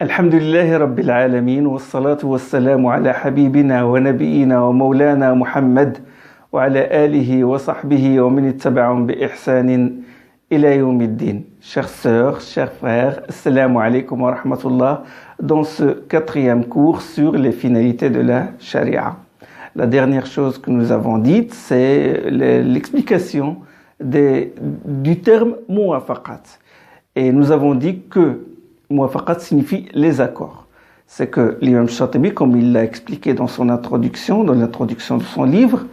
الحمد لله رب العالمين والصلاة والسلام على حبيبنا ونبينا ومولانا محمد وعلى آله وصحبه ومن اتبعهم بإحسان إلى يوم الدين. Chères sœurs, chers frères, assalamu alaikum wa rahmatullah, dans ce quatrième cours sur les finalités de la charia. La dernière chose que nous avons dite, c'est l'explication du terme muwafaqat. Et nous avons dit que muwafaqat signifie les accords. C'est que l'imam Shatibi, comme il l'a expliqué dans son introduction, dans l'introduction de son livre,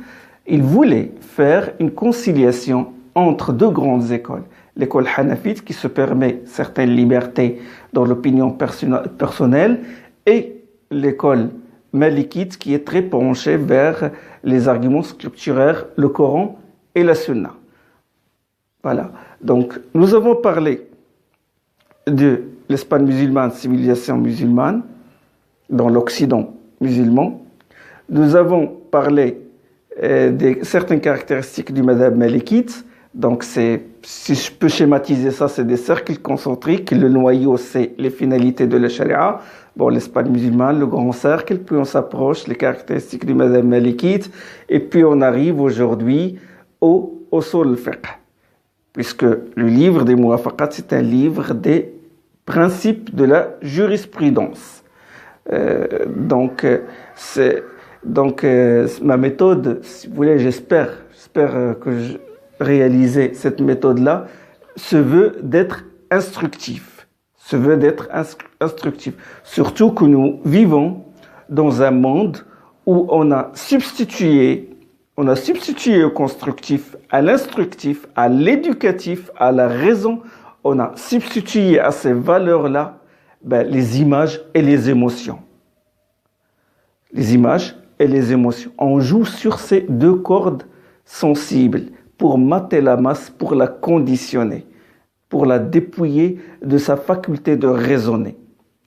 il voulait faire une conciliation entre deux grandes écoles. L'école hanafite qui se permet certaines libertés dans l'opinion personnelle et l'école malikite qui est très penchée vers les arguments scripturaires, le Coran et la Sunna. Voilà. Donc, nous avons parlé de l'Espagne musulmane, civilisation musulmane, dans l'Occident musulman. Nous avons parlé de certaines caractéristiques du madhab malikite. Donc, si je peux schématiser ça, c'est des cercles concentriques. Le noyau, c'est les finalités de la charia. Bon, l'Espagne musulmane, le grand cercle, puis on s'approche, les caractéristiques du madhab malikite, et puis on arrive aujourd'hui au usul al-fiqh. Puisque le livre des muwafaqat, c'est un livre des principes de la jurisprudence. Ma méthode, si vous voulez, j'espère que réaliser cette méthode-là, se veut d'être instructif. Surtout que nous vivons dans un monde où on a substitué au constructif, à l'instructif, à l'éducatif, à la raison. On a substitué à ces valeurs-là les images et les émotions. Les images et les émotions. On joue sur ces deux cordes sensibles pour mater la masse, pour la conditionner, pour la dépouiller de sa faculté de raisonner.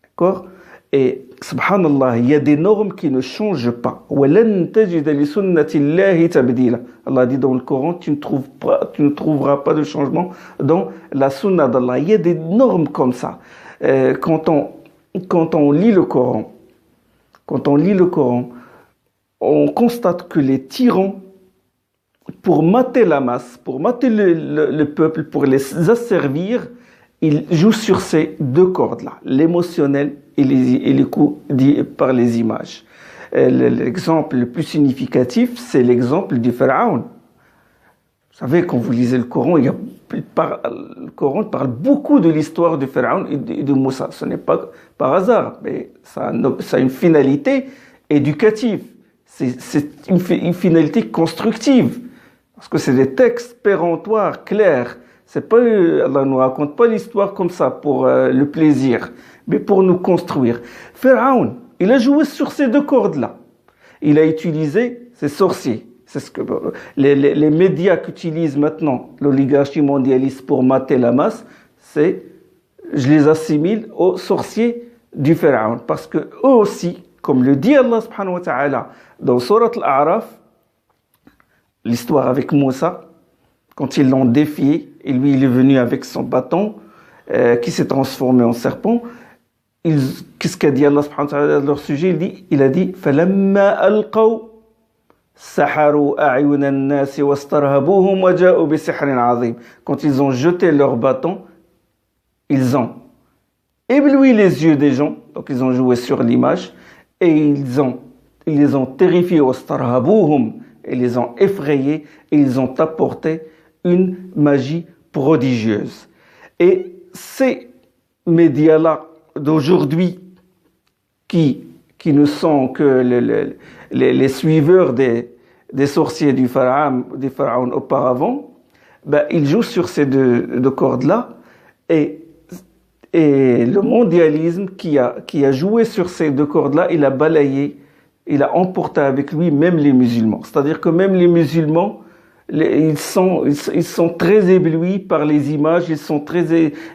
D'accord ? Et, subhanallah, il y a des normes qui ne changent pas. Allah dit dans le Coran, tu ne trouveras pas de changement dans la sunna d'Allah. Il y a des normes comme ça. Quand on lit le Coran, on constate que les tyrans, pour mater la masse, pour mater le peuple, pour les asservir, ils jouent sur ces deux cordes-là, l'émotionnel et les coups dit par les images. L'exemple le plus significatif, c'est l'exemple du Pharaon. Vous savez, quand vous lisez le Coran, le Coran parle beaucoup de l'histoire du Pharaon et de Moussa. Ce n'est pas par hasard, mais ça a une finalité éducative. C'est une finalité constructive. Parce que c'est des textes péremptoires, clairs. Allah ne nous raconte pas l'histoire comme ça pour le plaisir, mais pour nous construire. Pharaon, il a joué sur ces deux cordes-là. Il a utilisé ses sorciers. C'est ce que les médias qu'utilisent maintenant l'oligarchie mondialiste pour mater la masse, je les assimile aux sorciers du Pharaon. Parce que eux aussi, comme le dit Allah subhanahu wa ta'ala dans Surat al-A'raf, l'histoire avec Moussa, quand ils l'ont défié, et lui il est venu avec son bâton qui s'est transformé en serpent, qu'est-ce qu'a dit Allah subhanahu wa ta'ala à leur sujet? Il a dit فَلَمَّا أَلْقَوْا سَحَرُوا أَعْيُنَ النَّاسِ وَاسْتَرْهَبُوهُمْ وَجَاءُوا بِسِحْرٍ عَظِيمٍ. Quand ils ont jeté leur bâton, ils ont ébloui les yeux des gens, donc ils ont joué sur l'image, et ils les ont terrifiés, وَاسْتَرْهَبُوهُمْ, et les ont effrayés, et ils ont apporté une magie prodigieuse. Et ces médias-là d'aujourd'hui, qui ne sont que les suiveurs des sorciers du pharaon auparavant, ils jouent sur ces deux cordes-là, et le mondialisme qui a joué sur ces deux cordes-là, il a balayé, il a emporté avec lui même les musulmans. C'est-à-dire que même les musulmans, ils sont très éblouis par les images, et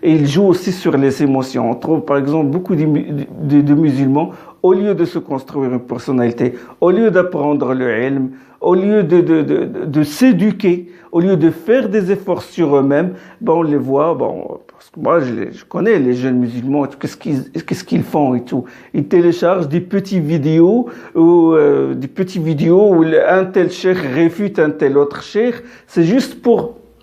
ils jouent aussi sur les émotions. On trouve par exemple beaucoup de musulmans au lieu de se construire une personnalité, au lieu d'apprendre le ilm, au lieu de s'éduquer, au lieu de faire des efforts sur eux-mêmes, ben on les voit, bon, parce que moi je connais les jeunes musulmans, qu'est-ce qu'ils font et tout. Ils téléchargent des petites vidéos où un tel cheikh réfute un tel autre cheikh. C'est juste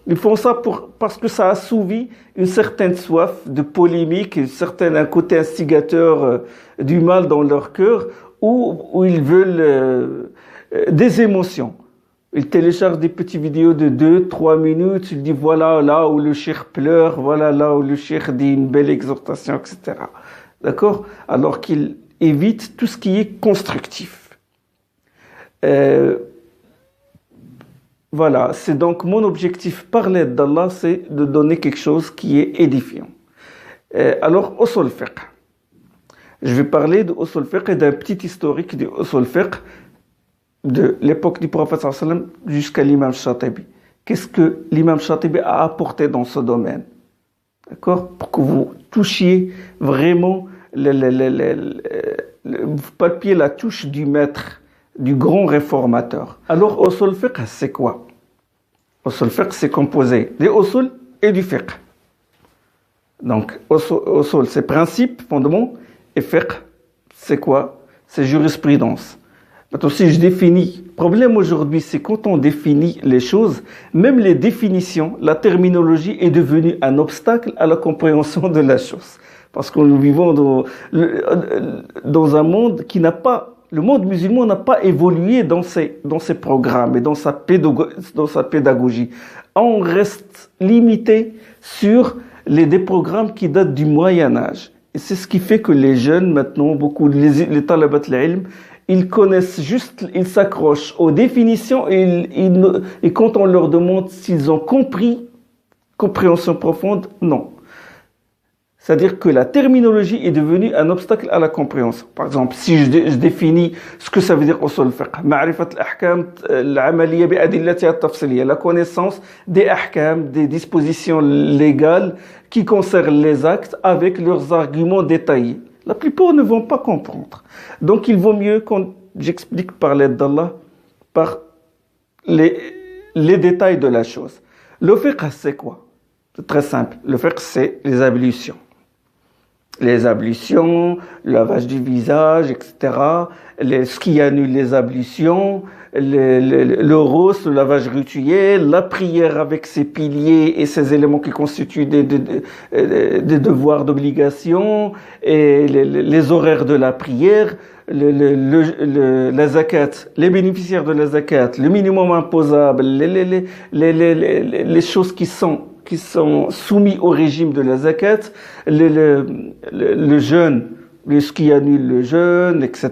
ils font ça parce que ça assouvi une certaine soif de polémique, un côté instigateur du mal dans leur cœur, où ils veulent des émotions. Ils téléchargent des petites vidéos de 2-3 minutes, ils disent voilà là où le cheikh pleure, voilà là où le cheikh dit une belle exhortation, etc. D'accord? Alors qu'ils évitent tout ce qui est constructif. Voilà, c'est donc mon objectif par l'aide d'Allah, c'est de donner quelque chose qui est édifiant. Alors, usul fiqh. Je vais parler de usul fiqh et d'un petit historique de usul fiqh de l'époque du prophète sallallahu alayhi wa sallam jusqu'à l'imam Shatibi. Qu'est-ce que l'imam Shatibi a apporté dans ce domaine? D'accord? Pour que vous touchiez vraiment vous palpiez la touche du maître, du grand réformateur. Alors, usul fiqh, c'est quoi? Usul fiqh, c'est composé des usul et du fiqh. Donc, usul, c'est principe, fondement, et fiqh, c'est quoi? C'est jurisprudence. Maintenant, si je définis, le problème aujourd'hui, c'est quand on définit les choses, même les définitions, la terminologie est devenue un obstacle à la compréhension de la chose. Parce que nous vivons dans un monde qui n'a pas, le monde musulman n'a pas évolué dans ses programmes et dans sa pédagogie. On reste limité sur des programmes qui datent du Moyen-Âge. Et c'est ce qui fait que les jeunes, maintenant, beaucoup, les talabat al-ilm, ils connaissent juste, ils s'accrochent aux définitions et quand on leur demande s'ils ont compris, compréhension profonde, non. C'est-à-dire que la terminologie est devenue un obstacle à la compréhension. Par exemple, si je définis ce que ça veut dire usul fiqh, ma'rifat al-ahkam al-amaliyya bi adillatiha at-tafsiliyya, la connaissance des ahkam, des dispositions légales qui concernent les actes avec leurs arguments détaillés. La plupart ne vont pas comprendre. Donc il vaut mieux qu'on j'explique par l'aide d'Allah, par les détails de la chose. Le fiqh, c'est quoi? C'est très simple. Le fiqh, c'est les ablutions. Les ablutions, le lavage du visage, etc. Ce qui annule les ablutions, le rose, le lavage rituel, la prière avec ses piliers et ses éléments qui constituent des devoirs d'obligation, et les horaires de la prière, la zakat, les bénéficiaires de la zakat, le minimum imposable, les choses qui sont soumis au régime de la zakat, le jeûne, ce qui annule le jeûne, etc.,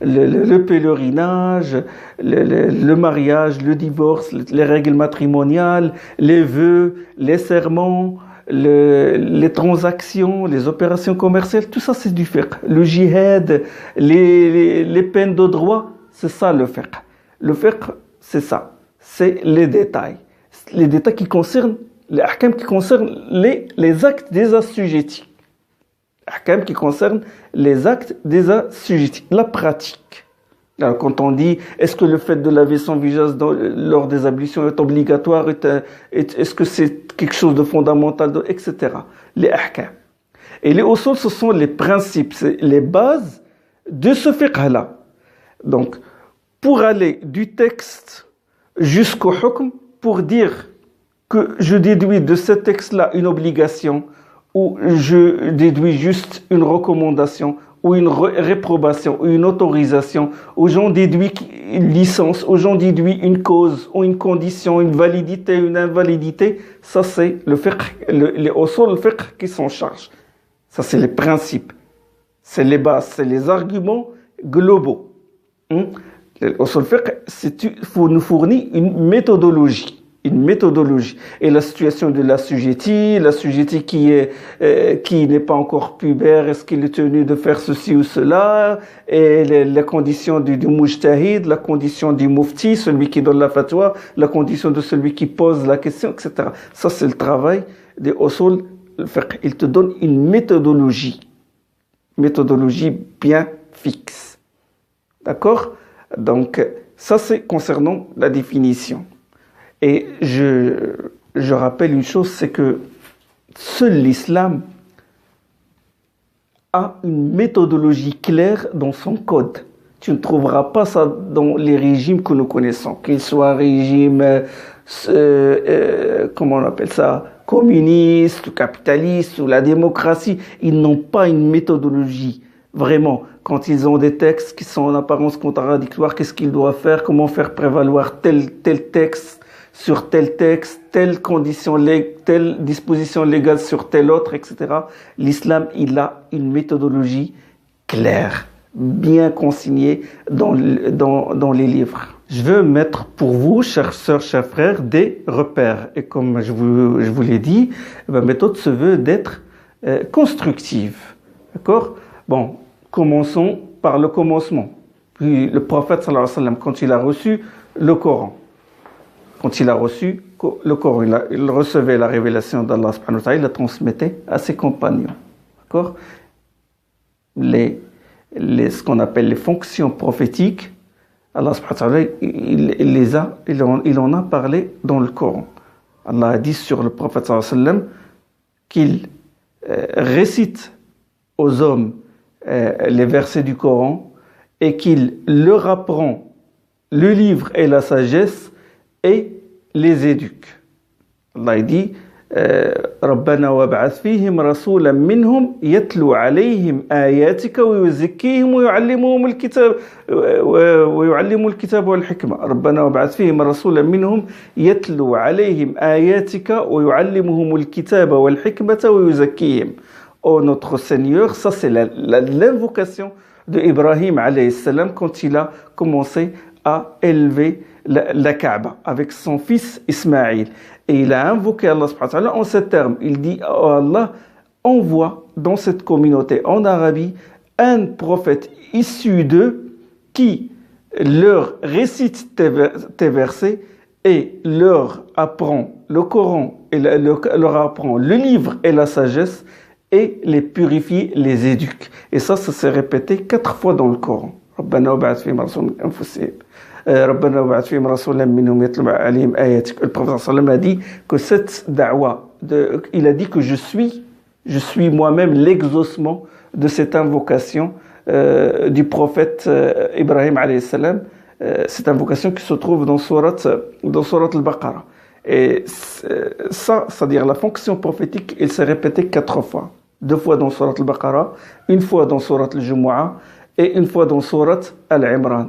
le pèlerinage, le mariage, le divorce, les règles matrimoniales, les vœux, les serments, les transactions, les opérations commerciales, tout ça c'est du fiqh. Le jihad, les peines de droit, c'est ça le fiqh. Le fiqh, c'est ça. C'est les détails. Les détails qui concernent les ahkam qui concernent les actes des assujettis. Ahkam qui concernent les actes des assujettis. La pratique. Alors, quand on dit, est-ce que le fait de laver son visage lors des ablutions est obligatoire, est-ce que c'est quelque chose de fondamental, etc. Les ahkam. Et les usul, ce sont les principes, c'est les bases de ce fiqh-là. Donc, pour aller du texte jusqu'au hukm, pour dire que je déduis de ce texte-là une obligation, ou je déduis juste une recommandation, ou une réprobation, ou une autorisation, ou j'en déduis une licence, ou j'en déduis une cause, ou une condition, une validité, une invalidité, ça c'est le fiqh, les usul fiqh qui s'en chargent. Ça c'est les principes, c'est les bases, c'est les arguments globaux. Les usul fiqh nous fournit une méthodologie. Et la situation de l'assujetti qui n'est pas encore pubère, est-ce qu'il est tenu de faire ceci ou cela, et la condition du mujtahid, la condition du mufti, celui qui donne la fatwa, la condition de celui qui pose la question, etc. Ça, c'est le travail des usul fiqh. Il te donne une méthodologie bien fixe. D'accord? Donc, ça c'est concernant la définition. Et je rappelle une chose, c'est que seul l'islam a une méthodologie claire dans son code. Tu ne trouveras pas ça dans les régimes que nous connaissons, qu'ils soient régimes, comment on appelle ça, communistes, ou capitalistes, ou la démocratie. Ils n'ont pas une méthodologie. Vraiment, quand ils ont des textes qui sont en apparence contradictoires, qu'est-ce qu'ils doivent faire, comment faire prévaloir tel texte sur tel texte, telle disposition légale sur telle autre, etc. L'islam, il a une méthodologie claire, bien consignée dans les livres. Je veux mettre pour vous, chères sœurs, chers frères, des repères. Et comme je vous l'ai dit, ma méthode se veut d'être constructive. D'accord? Bon, commençons par le commencement. Puis le prophète, sallallahu alayhi wa sallam, quand il a reçu le Coran, il recevait la révélation d'Allah subhanahu wa ta'ala, il la transmettait à ses compagnons. D'accord? Ce qu'on appelle les fonctions prophétiques, Allah subhanahu wa ta'ala, il en a parlé dans le Coran. Allah a dit sur le prophète sallallahu alayhi wa sallam qu'il récite aux hommes les versets du Coran et qu'il leur apprend le livre et la sagesse et les éduque. Allah dit ربنا وابعث فيهم رسولا منهم يتلو عليهم آياتك ويزكيهم ويعلمهم الكتاب والحكمة ربنا وابعث فيهم رسولا منهم يتلو عليهم آياتك ويعلمهم الكتاب والحكمة ويزكيهم. Oh notre Seigneur, ça c'est l'invocation de Ibrahim alayhi salam quand il a commencé à élever la Kaaba avec son fils Ismaïl. Et il a invoqué Allah subhanahu wa ta'ala en ces termes. Il dit, oh Allah, envoie dans cette communauté en Arabie un prophète issu d'eux qui leur récite tes versets et leur apprend le Coran, et leur apprend le livre et la sagesse et les purifie, les éduque. Et ça s'est répété 4 fois dans le Coran. ربنا وابعث فيهم رسولا من أنفسهم ربنا وابعث فيهم رسولا منهم يتلو عليهم آياتك. Le prophète sallam a dit que cette da'wa, il a dit que je suis moi-même l'exaucement de cette invocation du prophète Ibrahim alayhi salam, cette invocation qui se trouve dans sourate al-Baqarah. Et ça, c'est-à-dire la fonction prophétique, elle s'est répétée 4 fois. 2 fois dans sourate al-Baqarah, 1 fois dans sourate al-Jumu'ah et 1 fois dans sourate al-Imran.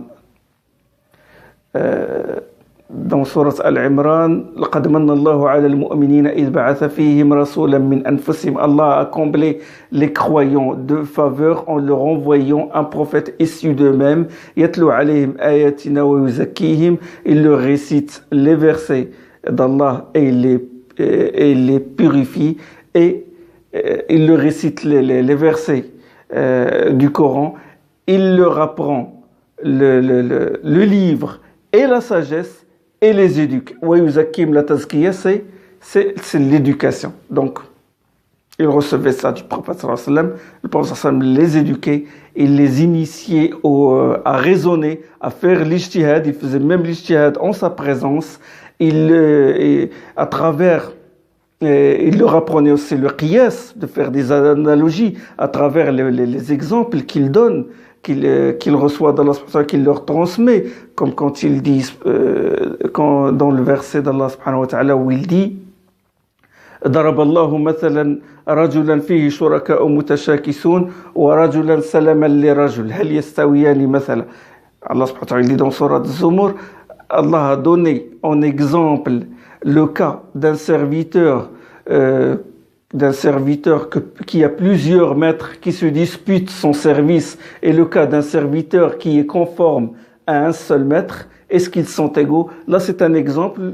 Dans sourate al-Imran, لقد من الله على المؤمنين إذ بعث فيهم رسولا من أنفسهم. Allah a comblé les croyants de faveur en leur envoyant un prophète issu d'eux-mêmes. يتلو عليهم آياتنا ويزكيهم. Il leur récite les versets d'Allah et il les purifie, et il leur récite les versets du Coran. Il leur apprend le livre et la sagesse et les éduque. وَيُزَكِّيهِمْ la tazkiya, c'est l'éducation. Donc, il recevait ça du prophète sallallahu alayhi wa sallam. Le prophète sallallahu alayhi wa sallam les éduquait, il les initiait à raisonner, à faire l'ijtihad. Il faisait même l'ijtihad en sa présence. À travers, il leur apprenait aussi le qiyas, de faire des analogies à travers les exemples qu'il donne, qu'il reçoit d'Allah, qu'il leur transmet, comme quand il dit, dans le verset d'Allah subhanahu wa ta'ala où il dit ضرب الله مثلا رجلا فيه شركاء متشاكسون ورجلا سلما لرجل هل يستويان مثلا. Allah subhanahu wa ta'ala dit dans sourate Zumur, Allah a donné en exemple le cas d'un serviteur qui a plusieurs maîtres qui se disputent son service, et le cas d'un serviteur qui est conforme à un seul maître. Est-ce qu'ils sont égaux? Là, c'est un exemple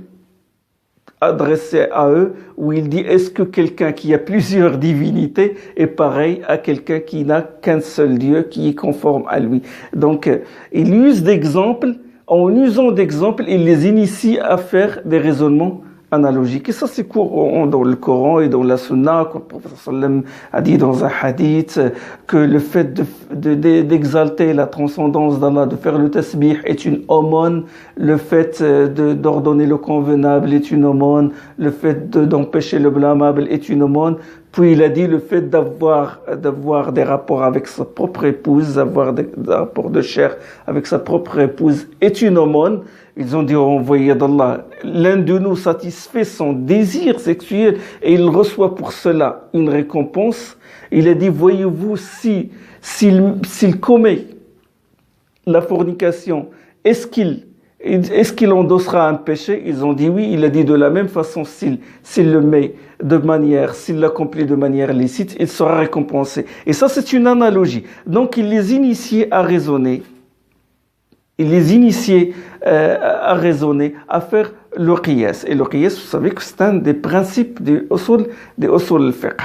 adressé à eux où il dit, est-ce que quelqu'un qui a plusieurs divinités est pareil à quelqu'un qui n'a qu'un seul Dieu qui est conforme à lui? Donc, il use d'exemples. En usant d'exemples, il les initie à faire des raisonnements analogique. Et ça, c'est courant dans le Coran et dans la Sunna, quand le prophète sallam a dit dans un hadith que le fait d'exalter la transcendance d'Allah, de faire le tasbih est une aumône, le fait d'ordonner le convenable est une aumône, le fait d'empêcher le blâmable est une aumône. Puis il a dit le fait d'avoir des rapports avec sa propre épouse, d'avoir des rapports de chair avec sa propre épouse est une aumône. Ils ont dit au envoyé d'Allah, l'un de nous satisfait son désir sexuel et il reçoit pour cela une récompense. Il a dit, voyez-vous, s'il commet la fornication, est-ce qu'il endossera un péché? Ils ont dit oui. Il a dit de la même façon, s'il l'accomplit de manière licite, il sera récompensé. Et ça, c'est une analogie. Donc, il les initiait à raisonner. Il les initiait à raisonner, à faire le qiyas. Et le qiyas, vous savez que c'est un des principes des usul al-fiqh.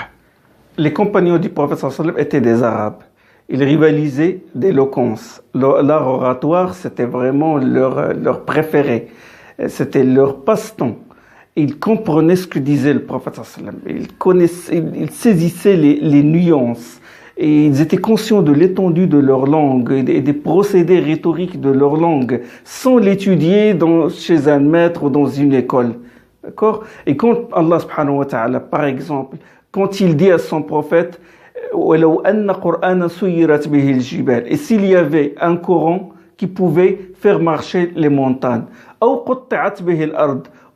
Les compagnons du prophète sallallahu alayhi wa sallam étaient des Arabes. Ils rivalisaient d'éloquence. L'art oratoire, c'était vraiment leur préféré. C'était leur passe-temps. Ils comprenaient ce que disait le prophète sallallahu alayhi wa sallam. Ils saisissaient les nuances. Et ils étaient conscients de l'étendue de leur langue et des procédés rhétoriques de leur langue, sans l'étudier chez un maître ou dans une école. D'accord? Et quand Allah subhanahu wa ta'ala, par exemple, quand il dit à son prophète, et s'il y avait un Coran qui pouvait faire marcher les montagnes,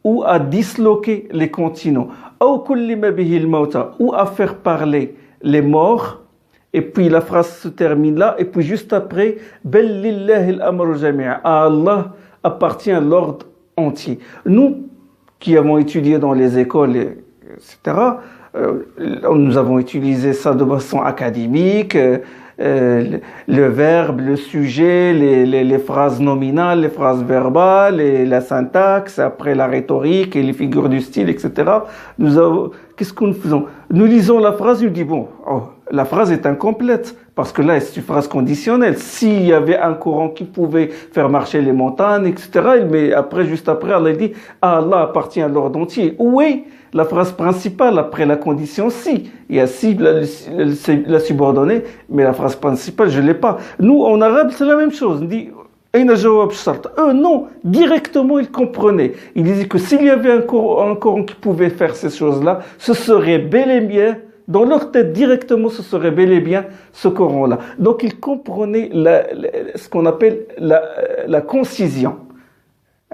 ou à disloquer les continents, ou à faire parler les morts. Et puis la phrase se termine là, et puis juste après, à Allah appartient l'ordre entier. Nous, qui avons étudié dans les écoles, etc., nous avons utilisé ça de façon académique, le verbe, le sujet, les phrases nominales, les phrases verbales, la syntaxe, après la rhétorique et les figures du style, etc. Qu'est-ce que nous faisons? Nous lisons la phrase, nous disons, bon, la phrase est incomplète, parce que là, c'est une phrase conditionnelle. S'il y avait un courant qui pouvait faire marcher les montagnes, etc., mais après, juste après, Allah dit, à Allah appartient à l'ordre entier. Où est la phrase principale après la condition si? Il y a si, la subordonnée, mais la phrase principale, je ne l'ai pas. Nous, en arabe, c'est la même chose. On dit, eux, non, directement, ils comprenaient. Ils disaient que s'il y avait un courant qui pouvait faire ces choses-là, ce serait bel et bien, dans leur tête directement, ce serait bel et bien ce Coran-là. Donc ils comprenaient ce qu'on appelle la concision,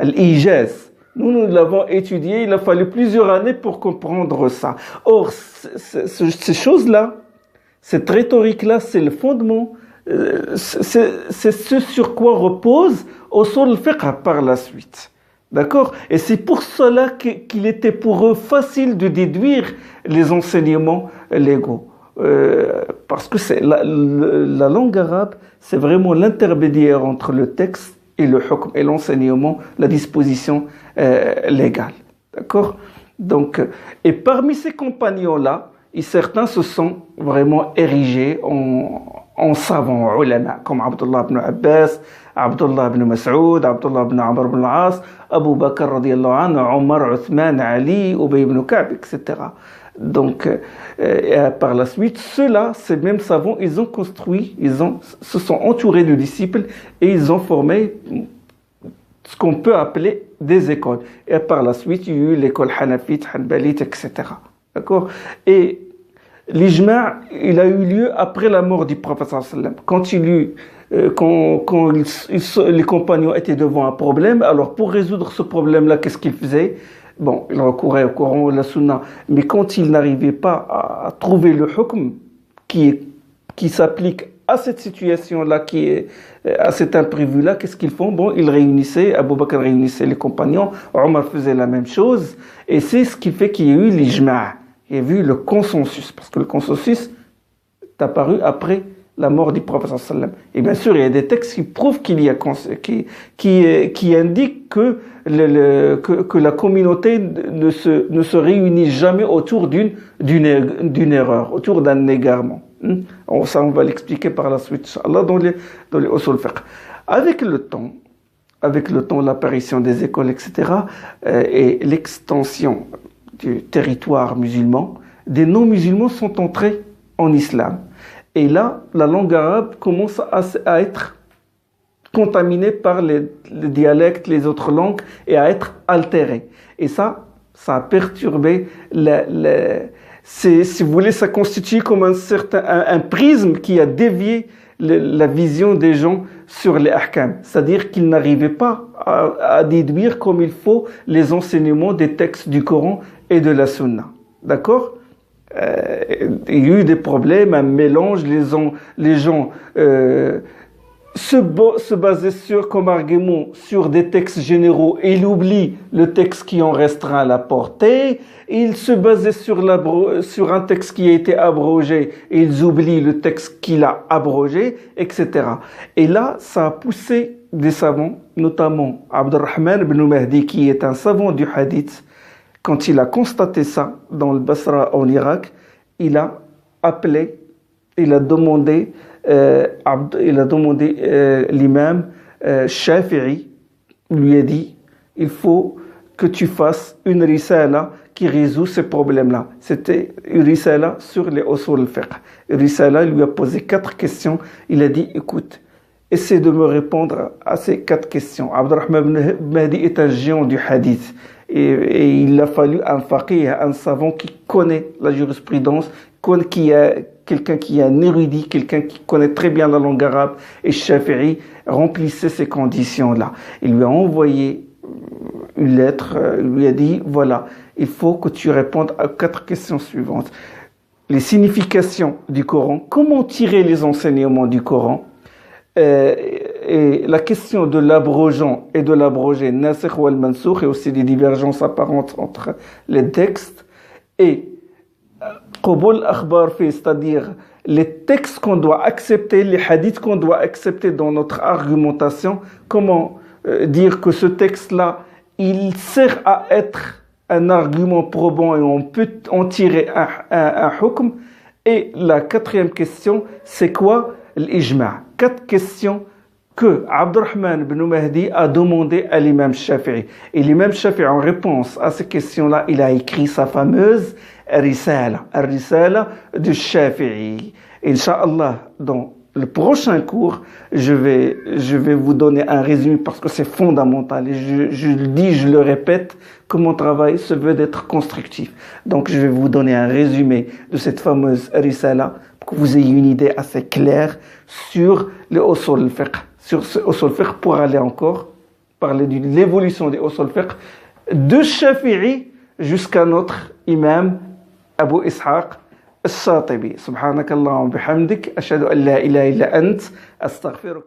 l'ijaz. Nous l'avons étudié, il a fallu plusieurs années pour comprendre ça. Or, ces choses-là, cette rhétorique-là, c'est le fondement, c'est ce sur quoi repose usul al-fiqh par la suite. D'accord? Et c'est pour cela qu'il était pour eux facile de déduire les enseignements légaux. Parce que la langue arabe, c'est vraiment l'intermédiaire entre le texte et le hukm, et l'enseignement, la disposition légale. D'accord? Donc, et parmi ces compagnons-là, certains se sont vraiment érigés en savants, ulama, comme Abdullah ibn Abbas, Abdullah ibn Mas'ud, Abdullah ibn Amr ibn al-As, Abu Bakr radiallahu anhu, Omar, Uthman, Ali, Ubay ibn Ka'b, etc. Donc, par la suite, ceux-là, ces mêmes savants, ils ont construit, se sont entourés de disciples et ils ont formé ce qu'on peut appeler des écoles. Et par la suite, il y a eu l'école Hanafite, Hanbalite, etc. D'accord? Et l'ijma', il a eu lieu après la mort du prophète sallallahu alayhi wa sallam. Quand les compagnons étaient devant un problème, alors pour résoudre ce problème-là, qu'est-ce qu'ils faisaient? Bon, ils recouraient au Coran ou à la Sunna, mais quand ils n'arrivaient pas à trouver le hukm qui s'applique à cette situation-là, à cet imprévu-là, qu'est-ce qu'ils font? Bon, ils réunissaient, Abu Bakr réunissait les compagnons, Omar faisait la même chose, et c'est ce qui fait qu'il y a eu l'ijma', il y a eu le consensus, parce que le consensus est apparu après la mort du prophète sallallahu alayhi wa sallam. Et bien sûr, il y a des textes qui prouvent qu'il y a qui indiquent que la communauté ne se réunit jamais autour d'une erreur, autour d'un égarement. Ça, on va l'expliquer par la suite, Inch'Allah, dans les usul fiqh. Avec le temps, avec le temps, l'apparition des écoles, etc., et l'extension du territoire musulman, des non-musulmans sont entrés en islam. Et là, la langue arabe commence à être contaminée par les dialectes, les autres langues, et à être altérée. Et ça a perturbé si vous voulez, ça constitue comme un prisme qui a dévié la vision des gens sur les ahkam. C'est-à-dire qu'ils n'arrivaient pas à déduire comme il faut les enseignements des textes du Coran et de la Sunna. D'accord? Il y a eu des problèmes, un mélange, les gens se basaient comme argument sur des textes généraux et ils oublient le texte qui en restreint la portée. Ils se basaient sur un texte qui a été abrogé et ils oublient le texte qui l'a abrogé, etc. Et là, ça a poussé des savants, notamment Abdurrahman ibn Mahdi, qui est un savant du hadith. Quand il a constaté ça dans le Basra en Irak, il a appelé, il a demandé l'imam Shafi'i, lui a dit, il faut que tu fasses une risala qui résout ces problèmes-là. C'était une risala sur les usul al-fiqh. Une risala, il lui a posé 4 questions. Il a dit, écoute, essaie de me répondre à ces 4 questions. Abdurrahman ibn Mahdi est un géant du hadith. Et il a fallu un faqih, un savant qui connaît la jurisprudence, quelqu'un qui est un érudit, quelqu'un qui connaît très bien la langue arabe. Et Shafi'i remplissait ces conditions-là. Il lui a envoyé une lettre, il lui a dit, voilà, il faut que tu répondes à 4 questions suivantes. Les significations du Coran, comment tirer les enseignements du Coran, et la question de l'abrogeant et de l'abrogé, nasikh ou al-mansoukh, et aussi des divergences apparentes entre les textes, et qabul akhbar fi, c'est-à-dire les textes qu'on doit accepter, les hadiths qu'on doit accepter dans notre argumentation, comment dire que ce texte-là, il sert à être un argument probant et on peut en tirer un hukm. Et la 4e question, c'est quoi l'ijma'? 4 questions que Abdurrahman ibn Mahdi a demandé à l'imam Shafi'i. Et l'imam Shafi'i, en réponse à ces questions-là, il a écrit sa fameuse Risala du Shafi'i. Inch'Allah, dans le prochain cours, je vais vous donner un résumé parce que c'est fondamental. Et je le dis, je le répète, que mon travail se veut d'être constructif. Donc, je vais vous donner un résumé de cette fameuse Risala pour que vous ayez une idée assez claire sur le usul al-fiqh. Sur ce usul al-fiqh pour aller encore parler de l'évolution des usul al-fiqh de Shafi'i jusqu'à notre imam Abu Ishaq الشاطبي. سبحانك اللهم وبحمدك أشهد أن لا إله إلا أنت أستغفرك